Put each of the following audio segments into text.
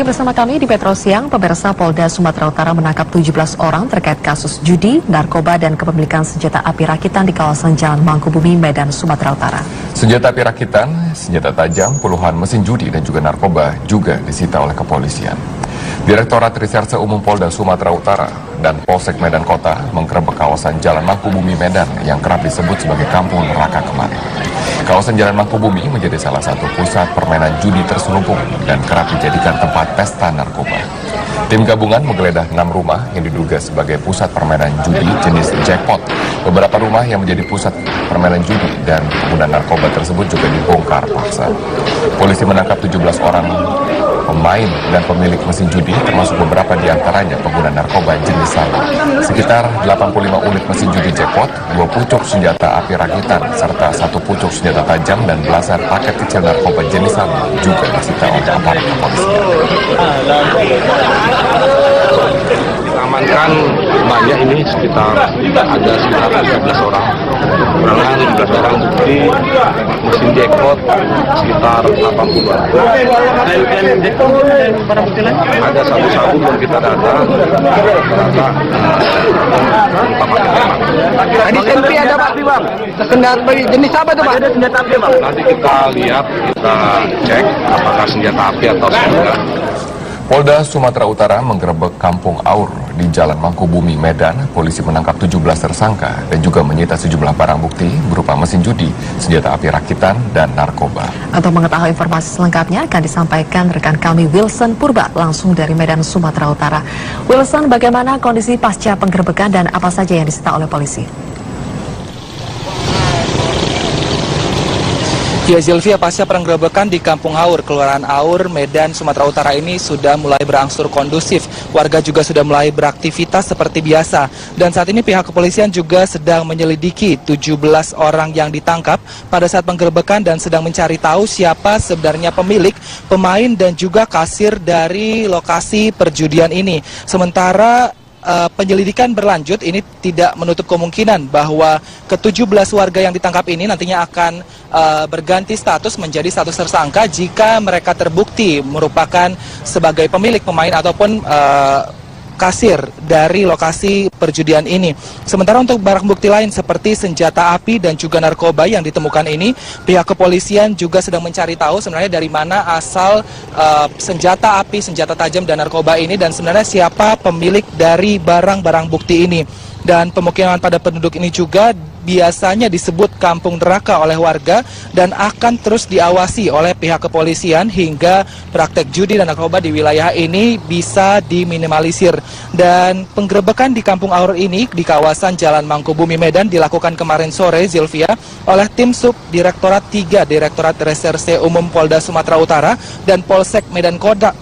bersama kami di Petro Siang. Pemirsa, Polda Sumatera Utara menangkap 17 orang terkait kasus judi, narkoba, dan kepemilikan senjata api rakitan di kawasan Jalan Mangkubumi, Medan, Sumatera Utara. Senjata api rakitan, senjata tajam, puluhan mesin judi, dan juga narkoba juga disita oleh kepolisian. Direktorat Reserse Umum Polda Sumatera Utara dan Polsek Medan Kota menggerebek kawasan Jalan Mangkubumi, Medan yang kerap disebut sebagai kampung neraka kemarin. Kawasan Jalan Mangkubumi menjadi salah satu pusat permainan judi terselubung dan kerap dijadikan tempat pesta narkoba. Tim gabungan menggeledah 6 rumah yang diduga sebagai pusat permainan judi jenis jackpot. Beberapa rumah yang menjadi pusat permainan judi dan penggunaan narkoba tersebut juga dibongkar paksa. Polisi menangkap 17 orang pemain dan pemilik mesin judi, termasuk beberapa di antaranya pengguna narkoba jenis sabu. Sekitar 85 unit mesin judi jackpot, 2 pucuk senjata api rakitan, serta 1 pucuk senjata tajam dan belasan paket kecil narkoba jenis sabu juga disita oleh aparat kepolisian. Amankan banyak ini sekitar 13 orang. Perangan 17 orang seperti mesin jackpot sekitar 80-an. Ada sabu-sabu yang kita data Tadi SMP ada Pak Bang. Senjata jenis apa tuh Pak? Ada senjata api Bang. Nanti kita lihat, kita cek apakah senjata api atau tidak. Polda Sumatera Utara menggerebek Kampung Aur di Jalan Mangkubumi, Medan. Polisi menangkap 17 tersangka dan juga menyita sejumlah barang bukti berupa mesin judi, senjata api rakitan, dan narkoba. Untuk mengetahui informasi selengkapnya akan disampaikan rekan kami Wilson Purba langsung dari Medan, Sumatera Utara. Wilson, bagaimana kondisi pasca penggerebekan dan apa saja yang disita oleh polisi? Ya, Zilvia, pasca penggerebekan di Kampung Aur, Kelurahan Aur, Medan, Sumatera Utara ini sudah mulai berangsur kondusif. Warga juga sudah mulai beraktivitas seperti biasa. Dan saat ini pihak kepolisian juga sedang menyelidiki 17 orang yang ditangkap pada saat penggerebekan dan sedang mencari tahu siapa sebenarnya pemilik, pemain, dan juga kasir dari lokasi perjudian ini. Sementara penyelidikan berlanjut, ini tidak menutup kemungkinan bahwa ke-17 warga yang ditangkap ini nantinya akan berganti status menjadi status tersangka jika mereka terbukti merupakan sebagai pemilik, pemain, ataupun kasir dari lokasi perjudian ini. Sementara untuk barang bukti lain seperti senjata api dan juga narkoba yang ditemukan ini, pihak kepolisian juga sedang mencari tahu sebenarnya dari mana asal senjata api, senjata tajam, dan narkoba ini, dan sebenarnya siapa pemilik dari barang-barang bukti ini. Dan pemukiman pada penduduk ini juga biasanya disebut kampung neraka oleh warga dan akan terus diawasi oleh pihak kepolisian hingga praktek judi dan narkoba di wilayah ini bisa diminimalisir. Dan penggerebekan di Kampung Aur ini di kawasan Jalan Mangkubumi, Medan dilakukan kemarin sore, Zilvia, oleh tim Sub Direktorat 3 Direktorat Reserse Umum Polda Sumatera Utara dan Polsek Medan Kota.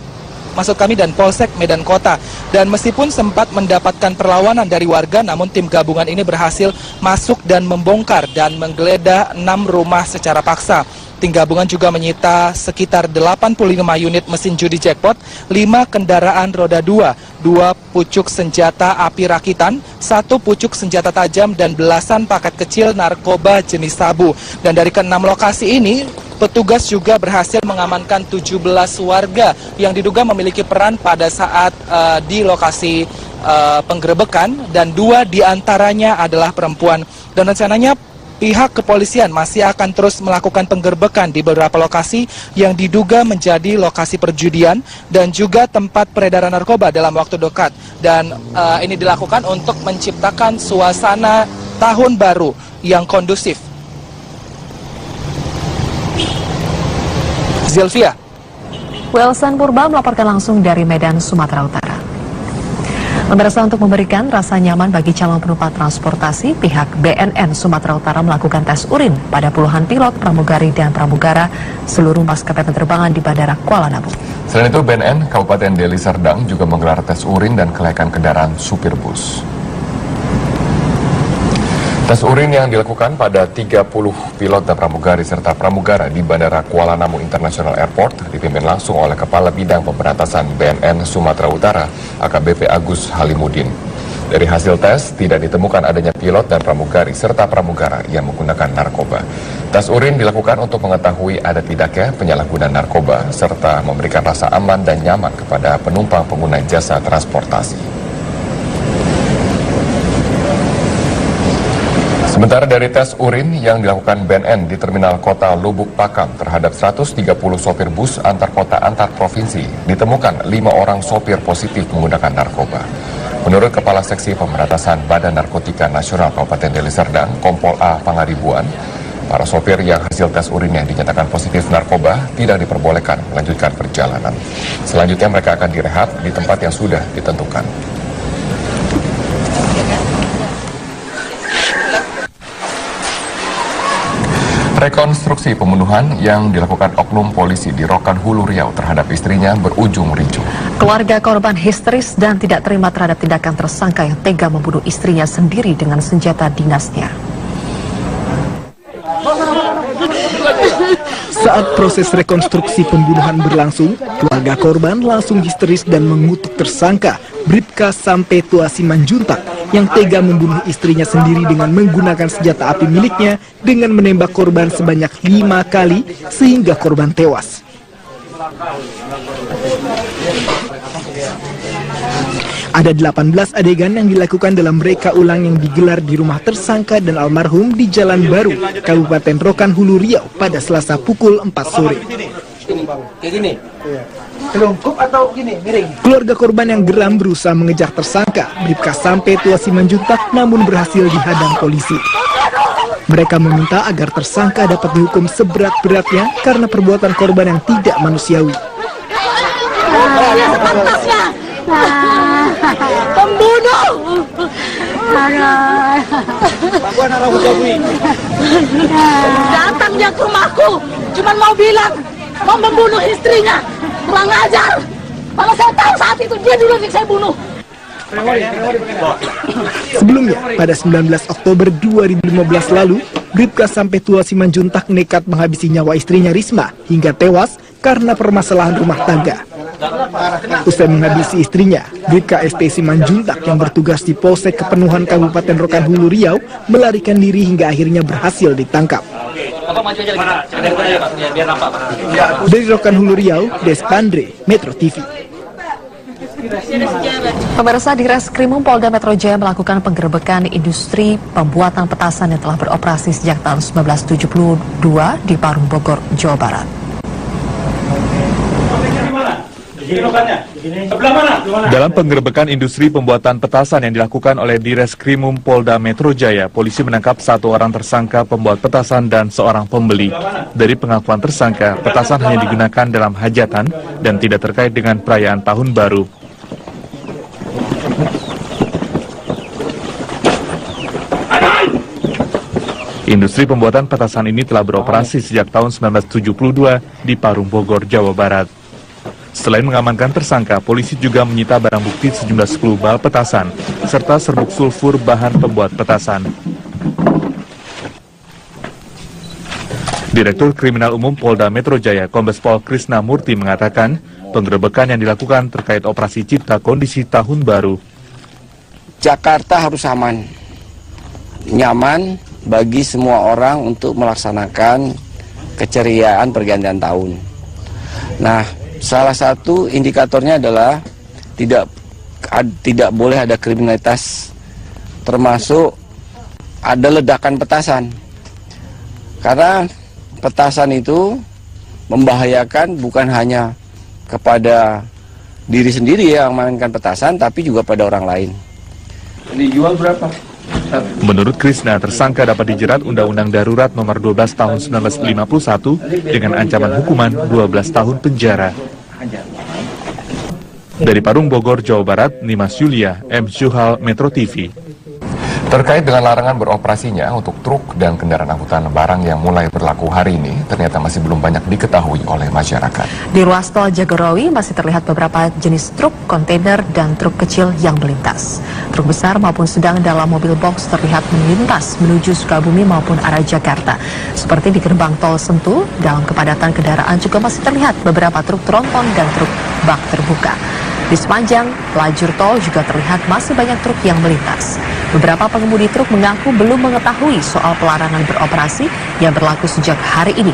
Dan Polsek Medan Kota. Dan meskipun sempat mendapatkan perlawanan dari warga, namun tim gabungan ini berhasil masuk dan membongkar dan menggeledah 6 rumah secara paksa. Tim gabungan juga menyita sekitar 85 unit mesin judi jackpot, 5 kendaraan roda 2, 2 pucuk senjata api rakitan, 1 pucuk senjata tajam, dan belasan paket kecil narkoba jenis sabu. Dan dari ke-6 lokasi ini, petugas juga berhasil mengamankan 17 warga yang diduga memiliki peran pada saat di lokasi penggerebekan, dan 2 diantaranya adalah perempuan. Dan rencananya pihak kepolisian masih akan terus melakukan penggerebekan di beberapa lokasi yang diduga menjadi lokasi perjudian dan juga tempat peredaran narkoba dalam waktu dekat. Dan ini dilakukan untuk menciptakan suasana tahun baru yang kondusif. Zilvia. Wilson Purba melaporkan langsung dari Medan, Sumatera Utara. Pemirsa, untuk memberikan rasa nyaman bagi calon penumpang transportasi, pihak BNN Sumatera Utara melakukan tes urin pada puluhan pilot, pramugari, dan pramugara seluruh maskapai penerbangan di Bandara Kuala Namu. Selain itu, BNN Kabupaten Deli Serdang juga menggelar tes urin dan kelayakan kendaraan supir bus. Tes urin yang dilakukan pada 30 pilot dan pramugari serta pramugara di Bandara Kuala Namu International Airport dipimpin langsung oleh Kepala Bidang Pemberantasan BNN Sumatera Utara, AKBP Agus Halimudin. Dari hasil tes, tidak ditemukan adanya pilot dan pramugari serta pramugara yang menggunakan narkoba. Tes urin dilakukan untuk mengetahui ada tidaknya penyalahgunaan narkoba serta memberikan rasa aman dan nyaman kepada penumpang pengguna jasa transportasi. Sementara dari tes urin yang dilakukan BNN di Terminal Kota Lubuk Pakam terhadap 130 sopir bus antar kota antar provinsi, ditemukan 5 orang sopir positif menggunakan narkoba. Menurut Kepala Seksi Pemberantasan Badan Narkotika Nasional Kabupaten Deli Serdang, Kompol A. Pangaribuan, para sopir yang hasil tes urinnya dinyatakan positif narkoba tidak diperbolehkan melanjutkan perjalanan. Selanjutnya mereka akan direhab di tempat yang sudah ditentukan. Rekonstruksi pembunuhan yang dilakukan oknum polisi di Rokan Hulu Riau terhadap istrinya berujung ricuh. Keluarga korban histeris dan tidak terima terhadap tindakan tersangka yang tega membunuh istrinya sendiri dengan senjata dinasnya. Saat proses rekonstruksi pembunuhan berlangsung, keluarga korban langsung histeris dan mengutuk tersangka Bribka Sampetua Simanjuntak yang tega membunuh istrinya sendiri dengan menggunakan senjata api miliknya dengan menembak korban sebanyak 5 kali sehingga korban tewas. Ada 18 adegan yang dilakukan dalam reka ulang yang digelar di rumah tersangka dan almarhum di Jalan Baru, Kabupaten Rokan Hulu Riau pada Selasa pukul 4 sore. Kayak gini? Telungkup atau gini, miring? Keluarga korban yang geram berusaha mengejar tersangka Bribka Sampetua Simanjuntak namun berhasil dihadang polisi. Mereka meminta agar tersangka dapat dihukum seberat-beratnya karena perbuatan korban yang tidak manusiawi. Pembunuh! Datang dia ke rumahku, cuman mau bilang mau membunuh istrinya, kurang ajar. Kalau saya tahu saat itu dia dulu yang saya bunuh. Sebelumnya, pada 19 Oktober 2015 lalu, Bribka Sampetua Simanjuntak nekat menghabisi nyawa istrinya Risma hingga tewas karena permasalahan rumah tangga. Usai menghabisi istrinya, Bribka ST Simanjuntak yang bertugas di Polsek Kepenuhan Kabupaten Rokan Hulu Riau melarikan diri hingga akhirnya berhasil ditangkap. Dari Rokan Hulu Riau, Despandre, Metro TV. Pemirsa, di Reskrimum Polda Metro Jaya melakukan penggerebekan industri pembuatan petasan yang telah beroperasi sejak tahun 1972 di Parung, Bogor, Jawa Barat. Dalam penggerebekan industri pembuatan petasan yang dilakukan oleh Direskrimum Polda Metro Jaya, polisi menangkap 1 orang tersangka pembuat petasan dan seorang pembeli. Dari pengakuan tersangka, petasan hanya digunakan dalam hajatan dan tidak terkait dengan perayaan Tahun Baru. Industri pembuatan petasan ini telah beroperasi sejak tahun 1972 di Parung, Bogor, Jawa Barat. Selain mengamankan tersangka, polisi juga menyita barang bukti sejumlah 10 bal petasan, serta serbuk sulfur bahan pembuat petasan. Direktur Kriminal Umum Polda Metro Jaya, Kombes Pol Krisna Murti mengatakan, penggerebekan yang dilakukan terkait operasi cipta kondisi Tahun Baru. Jakarta harus aman, nyaman bagi semua orang untuk melaksanakan keceriaan pergantian tahun. Nah, salah satu indikatornya adalah tidak boleh ada kriminalitas, termasuk ada ledakan petasan. Karena petasan itu membahayakan bukan hanya kepada diri sendiri yang memainkan petasan, tapi juga pada orang lain. Dijual berapa? Menurut Krisna, tersangka dapat dijerat Undang-Undang Darurat Nomor 12 Tahun 1951 dengan ancaman hukuman 12 tahun penjara. Dari Parung, Bogor, Jawa Barat, Nimas Yulia, M. Syuhal, Metro TV. Terkait dengan larangan beroperasinya untuk truk dan kendaraan angkutan barang yang mulai berlaku hari ini, ternyata masih belum banyak diketahui oleh masyarakat. Di ruas tol Jagorawi masih terlihat beberapa jenis truk, kontainer, dan truk kecil yang melintas. Truk besar maupun sedang dalam mobil box terlihat melintas menuju Sukabumi maupun arah Jakarta. Seperti di gerbang tol Sentul, dalam kepadatan kendaraan juga masih terlihat beberapa truk tronton dan truk bak terbuka. Di sepanjang lajur tol juga terlihat masih banyak truk yang melintas. Beberapa pengemudi truk mengaku belum mengetahui soal pelarangan beroperasi yang berlaku sejak hari ini.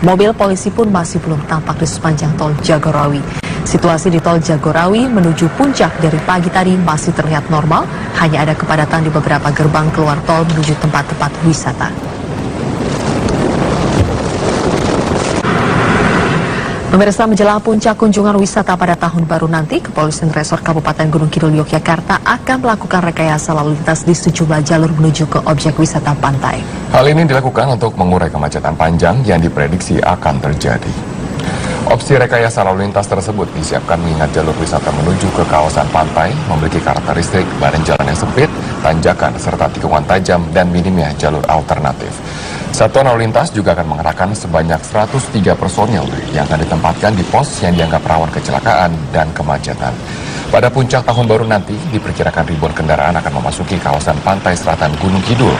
Mobil polisi pun masih belum tampak di sepanjang tol Jagorawi. Situasi di tol Jagorawi menuju puncak dari pagi tadi masih terlihat normal, hanya ada kepadatan di beberapa gerbang keluar tol menuju tempat-tempat wisata. Pemirsa, menjelang puncak kunjungan wisata pada tahun baru nanti, Kepolisian Resor Kabupaten Gunung Kidul Yogyakarta akan melakukan rekayasa lalu lintas di sejumlah jalur menuju ke objek wisata pantai. Hal ini dilakukan untuk mengurai kemacetan panjang yang diprediksi akan terjadi. Opsi rekayasa lalu lintas tersebut disiapkan mengingat jalur wisata menuju ke kawasan pantai memiliki karakteristik badan jalan yang sempit, tanjakan, serta tikungan tajam dan minimnya jalur alternatif. Satuan lalu lintas juga akan mengerahkan sebanyak 103 personil yang akan ditempatkan di pos yang dianggap rawan kecelakaan dan kemacetan. Pada puncak tahun baru nanti, diperkirakan ribuan kendaraan akan memasuki kawasan pantai selatan Gunung Kidul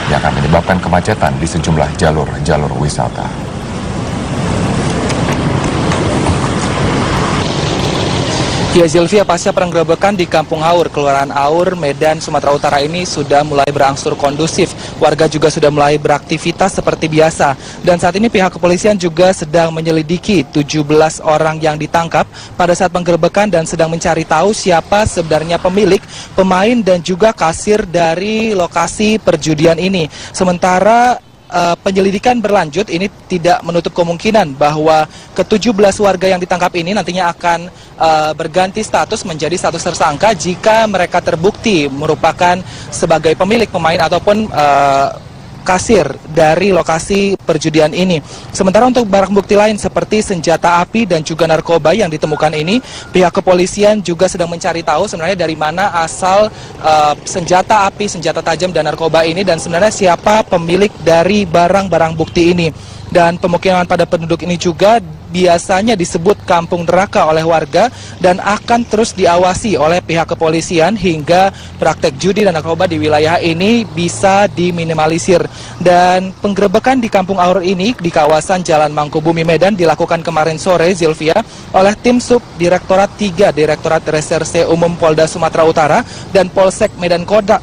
yang akan menyebabkan kemacetan di sejumlah jalur wisata. Ya, Zilvia, pasca penggerebekan di Kampung Haur, Kelurahan Aur, Medan, Sumatera Utara ini sudah mulai berangsur kondusif. Warga juga sudah mulai beraktivitas seperti biasa. Dan saat ini pihak kepolisian juga sedang menyelidiki 17 orang yang ditangkap pada saat penggerebekan dan sedang mencari tahu siapa sebenarnya pemilik, pemain, dan juga kasir dari lokasi perjudian ini. Sementara penyelidikan berlanjut, ini tidak menutup kemungkinan bahwa ke-17 warga yang ditangkap ini nantinya akan berganti status menjadi status tersangka jika mereka terbukti merupakan sebagai pemilik, pemain, ataupun kasir dari lokasi perjudian ini. Sementara untuk barang bukti lain seperti senjata api dan juga narkoba yang ditemukan ini, pihak kepolisian juga sedang mencari tahu sebenarnya dari mana asal senjata api, senjata tajam, dan narkoba ini, dan sebenarnya siapa pemilik dari barang-barang bukti ini. Dan pemukiman pada penduduk ini juga biasanya disebut kampung neraka oleh warga dan akan terus diawasi oleh pihak kepolisian hingga praktek judi dan narkoba di wilayah ini bisa diminimalisir. Dan penggerebekan di Kampung Aur ini di kawasan Jalan Mangkubumi Medan dilakukan kemarin sore, Zilvia, oleh tim Sub Direktorat 3 Direktorat Reserse Umum Polda Sumatera Utara dan Polsek Medan Kota.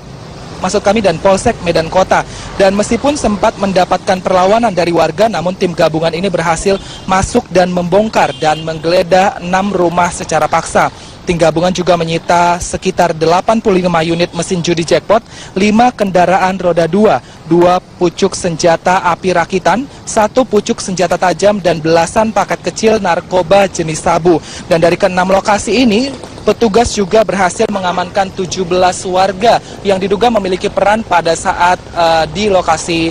Dan Polsek Medan Kota. Dan meskipun sempat mendapatkan perlawanan dari warga, namun tim gabungan ini berhasil masuk dan membongkar dan menggeledah 6 rumah secara paksa. Tim gabungan juga menyita sekitar 85 unit mesin judi jackpot, 5 kendaraan roda 2, 2 pucuk senjata api rakitan, 1 pucuk senjata tajam, dan belasan paket kecil narkoba jenis sabu. Dan dari ke-6 lokasi ini, petugas juga berhasil mengamankan 17 warga yang diduga memiliki peran pada saat di lokasi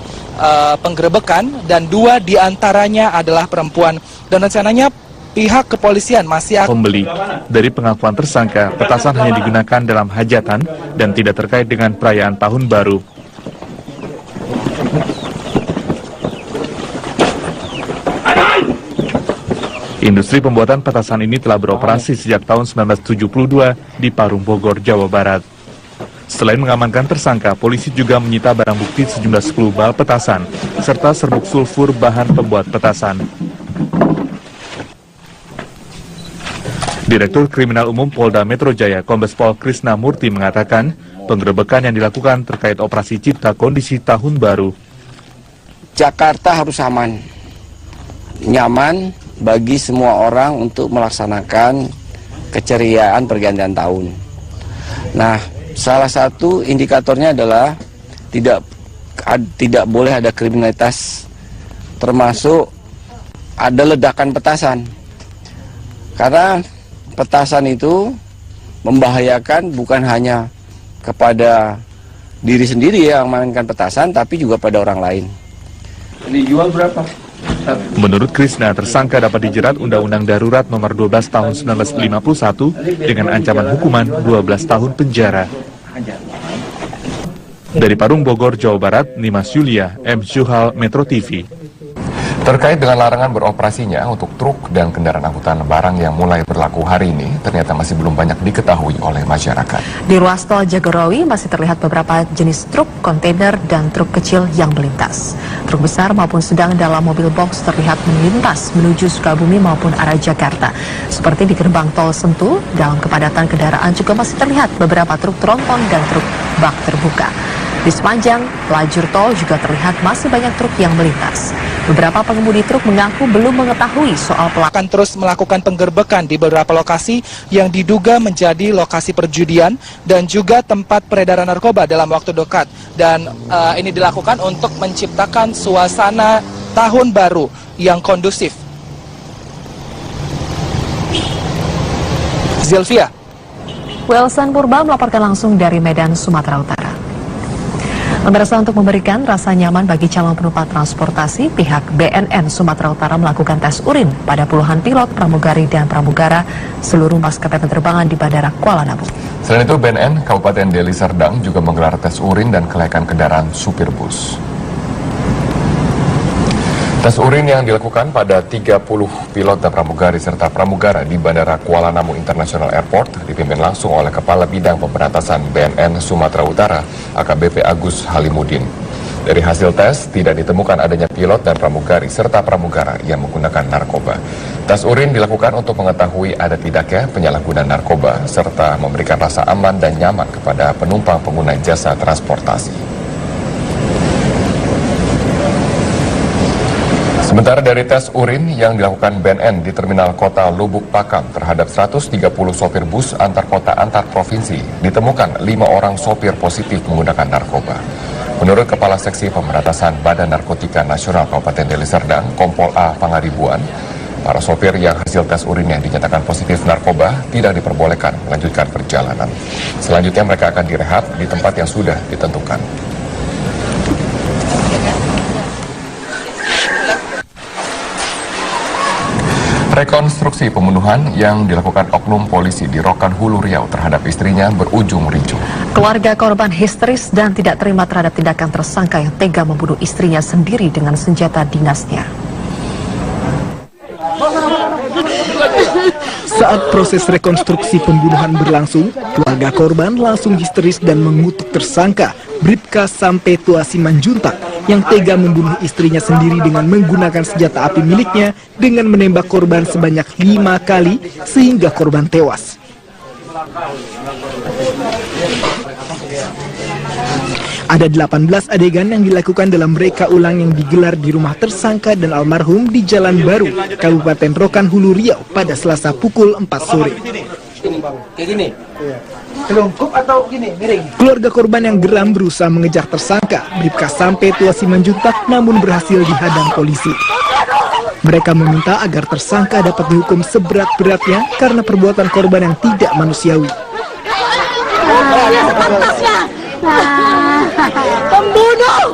penggerebekan, dan 2 diantaranya adalah perempuan. Dan rencananya pihak kepolisian masih akan pembeli. Dari pengakuan tersangka, petasan hanya digunakan dalam hajatan dan tidak terkait dengan perayaan tahun baru. Industri pembuatan petasan ini telah beroperasi sejak tahun 1972 di Parung, Bogor, Jawa Barat. Selain mengamankan tersangka, polisi juga menyita barang bukti sejumlah 10 bal petasan, serta serbuk sulfur bahan pembuat petasan. Direktur Kriminal Umum Polda Metro Jaya, Kombes Pol Krisna Murti mengatakan, penggerebekan yang dilakukan terkait operasi cipta kondisi tahun baru. Jakarta harus aman, nyaman bagi semua orang untuk melaksanakan keceriaan pergantian tahun. Nah, salah satu indikatornya adalah tidak boleh ada kriminalitas, termasuk ada ledakan petasan. Karena petasan itu membahayakan bukan hanya kepada diri sendiri yang memainkan petasan, tapi juga pada orang lain. Dijual berapa? Menurut Krisna, tersangka dapat dijerat Undang-Undang Darurat Nomor 12 Tahun 1951 dengan ancaman hukuman 12 tahun penjara. Dari Parung, Bogor, Jawa Barat, Nimas Yulia, M. Juhal, Metro TV. Terkait dengan larangan beroperasinya untuk truk dan kendaraan angkutan barang yang mulai berlaku hari ini, ternyata masih belum banyak diketahui oleh masyarakat. Di ruas tol Jagorawi masih terlihat beberapa jenis truk, kontainer, dan truk kecil yang melintas. Truk besar maupun sedang dalam mobil box terlihat melintas menuju Sukabumi maupun arah Jakarta. Seperti di gerbang tol Sentul, dalam kepadatan kendaraan juga masih terlihat beberapa truk tronton dan truk bak terbuka. Di sepanjang lajur tol juga terlihat masih banyak truk yang melintas. Beberapa pengemudi truk mengaku belum mengetahui soal pelaku. Akan terus melakukan penggerbekan di beberapa lokasi yang diduga menjadi lokasi perjudian dan juga tempat peredaran narkoba dalam waktu dekat. Dan ini dilakukan untuk menciptakan suasana tahun baru yang kondusif. Zilvia. Welsan Purba melaporkan langsung dari Medan, Sumatera Utara. Pemirsa, untuk memberikan rasa nyaman bagi calon penumpang transportasi, pihak BNN Sumatera Utara melakukan tes urin pada puluhan pilot, pramugari, dan pramugara seluruh maskapai penerbangan di Bandara Kuala Namu. Selain itu, BNN Kabupaten Deli Serdang juga menggelar tes urin dan kelayakan kendaraan supir bus. Tes urin yang dilakukan pada 30 pilot dan pramugari serta pramugara di Bandara Kuala Namu International Airport dipimpin langsung oleh Kepala Bidang Pemberantasan BNN Sumatera Utara, AKBP Agus Halimudin. Dari hasil tes, tidak ditemukan adanya pilot dan pramugari serta pramugara yang menggunakan narkoba. Tes urin dilakukan untuk mengetahui ada tidaknya penyalahgunaan narkoba serta memberikan rasa aman dan nyaman kepada penumpang pengguna jasa transportasi. Sementara dari tes urin yang dilakukan BNN di Terminal Kota Lubuk Pakam terhadap 130 sopir bus antar kota antar provinsi, ditemukan 5 orang sopir positif menggunakan narkoba. Menurut Kepala Seksi Pemberantasan Badan Narkotika Nasional Kabupaten Deli Serdang, Kompol A. Pangaribuan, para sopir yang hasil tes urinnya dinyatakan positif narkoba tidak diperbolehkan melanjutkan perjalanan. Selanjutnya mereka akan direhab di tempat yang sudah ditentukan. Rekonstruksi pembunuhan yang dilakukan oknum polisi di Rokan Hulu Riau terhadap istrinya berujung ricuh. Keluarga korban histeris dan tidak terima terhadap tindakan tersangka yang tega membunuh istrinya sendiri dengan senjata dinasnya. Saat proses rekonstruksi pembunuhan berlangsung, keluarga korban langsung histeris dan mengutuk tersangka Bribka Sampetua Simanjuntak yang tega membunuh istrinya sendiri dengan menggunakan senjata api miliknya dengan menembak korban sebanyak 5 kali sehingga korban tewas. Ada 18 adegan yang dilakukan dalam reka ulang yang digelar di rumah tersangka dan almarhum di Jalan Baru, Kabupaten Rokan Hulu Riau pada Selasa pukul 4 sore. Kayak gini? Telungkup atau gini, miring? Keluarga korban yang geram berusaha mengejar tersangka Bribka Sampetua Simanjuntak namun berhasil dihadang polisi. Mereka meminta agar tersangka dapat dihukum seberat-beratnya karena perbuatan korban yang tidak manusiawi. Pembunuh!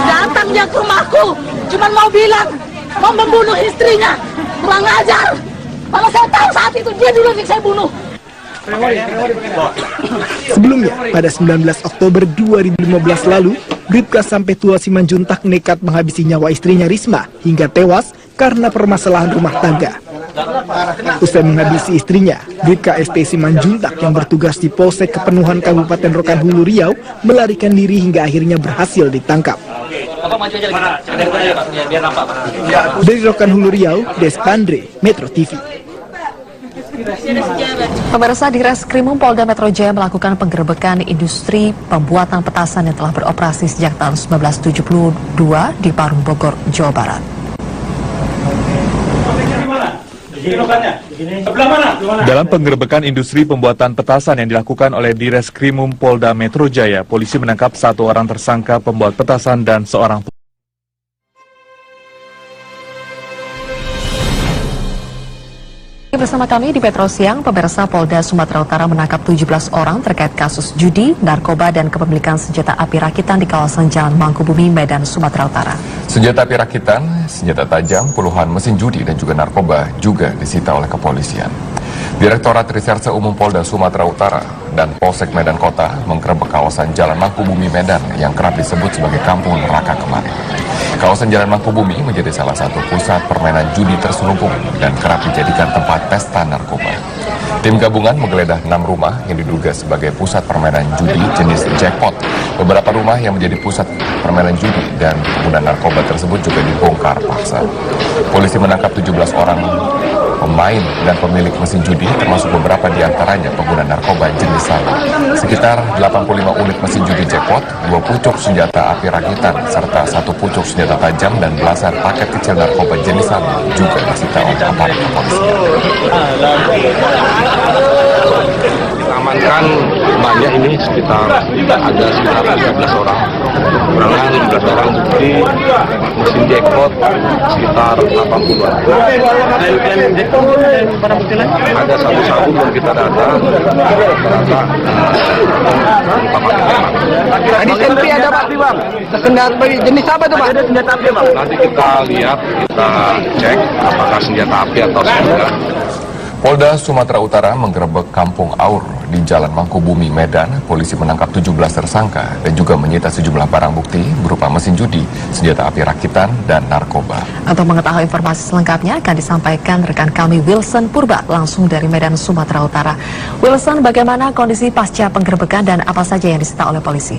Datang dia ke rumahku, cuman mau bilang mau membunuh istrinya. Kurang ajar. Kalau saya tahu saat itu dia dulu yang saya bunuh. Sebelumnya, pada 19 Oktober 2015 lalu, Bribka Sampetua Simanjuntak nekat menghabisi nyawa istrinya Risma hingga tewas karena permasalahan rumah tangga. Usai menghabisi istrinya, Bribka ST Simanjuntak yang bertugas di Polsek Kepenuhan Kabupaten Rokan Hulu Riau melarikan diri hingga akhirnya berhasil ditangkap. Dari Rokan Hulu Riau, Des Pandre, Metro TV. Pemirsa, di Reskrimum Polda Metro Jaya melakukan penggerbekan industri pembuatan petasan yang telah beroperasi sejak tahun 1972 di Parung, Bogor, Jawa Barat. Dalam penggerbekan industri pembuatan petasan yang dilakukan oleh Direskrimum Polda Metro Jaya, polisi menangkap 1 orang tersangka pembuat petasan dan seorang Bersama kami di Petro Siang, pemirsa, Polda Sumatera Utara menangkap 17 orang terkait kasus judi, narkoba, dan kepemilikan senjata api rakitan di kawasan Jalan Mangkubumi, Medan, Sumatera Utara. Senjata api rakitan, senjata tajam, puluhan mesin judi dan juga narkoba juga disita oleh kepolisian. Direktorat Reserse Umum Polda Sumatera Utara dan Polsek Medan Kota menggerebek kawasan Jalan Mangkubumi Medan yang kerap disebut sebagai Kampung Neraka kemarin. Kawasan Jalan Mangkubumi menjadi salah satu pusat permainan judi terselubung dan kerap dijadikan tempat pesta narkoba. Tim gabungan menggeledah 6 rumah yang diduga sebagai pusat permainan judi jenis jackpot. Beberapa rumah yang menjadi pusat permainan judi dan penggunaan narkoba tersebut juga dibongkar paksa. Polisi menangkap 17 orang pemain dan pemilik mesin judi, termasuk beberapa di antaranya pengguna narkoba jenis sabu. Sekitar 85 unit mesin judi jackpot, 2 pucuk senjata api rakitan, serta 1 pucuk senjata tajam dan belasan paket kecil narkoba jenis sabu juga disita oleh aparat kepolisian. Kita amankan banyak ini sekitar 13 orang. Perangan 17 orang bukti mesin jackpot sekitar 80-an. Ada satu sabu yang kita data. Tadi senpi ada Pak Bang. Senjata jenis apa tuh Pak? Ada senjata api Bang. Nanti kita lihat, kita cek apakah senjata api atau senjata. Polda Sumatera Utara menggerebek Kampung Aur di Jalan Mangkubumi, Medan. Polisi menangkap 17 tersangka dan juga menyita sejumlah barang bukti berupa mesin judi, senjata api rakitan, dan narkoba. Untuk mengetahui informasi selengkapnya akan disampaikan rekan kami Wilson Purba langsung dari Medan, Sumatera Utara. Wilson, bagaimana kondisi pasca penggerebekan dan apa saja yang disita oleh polisi?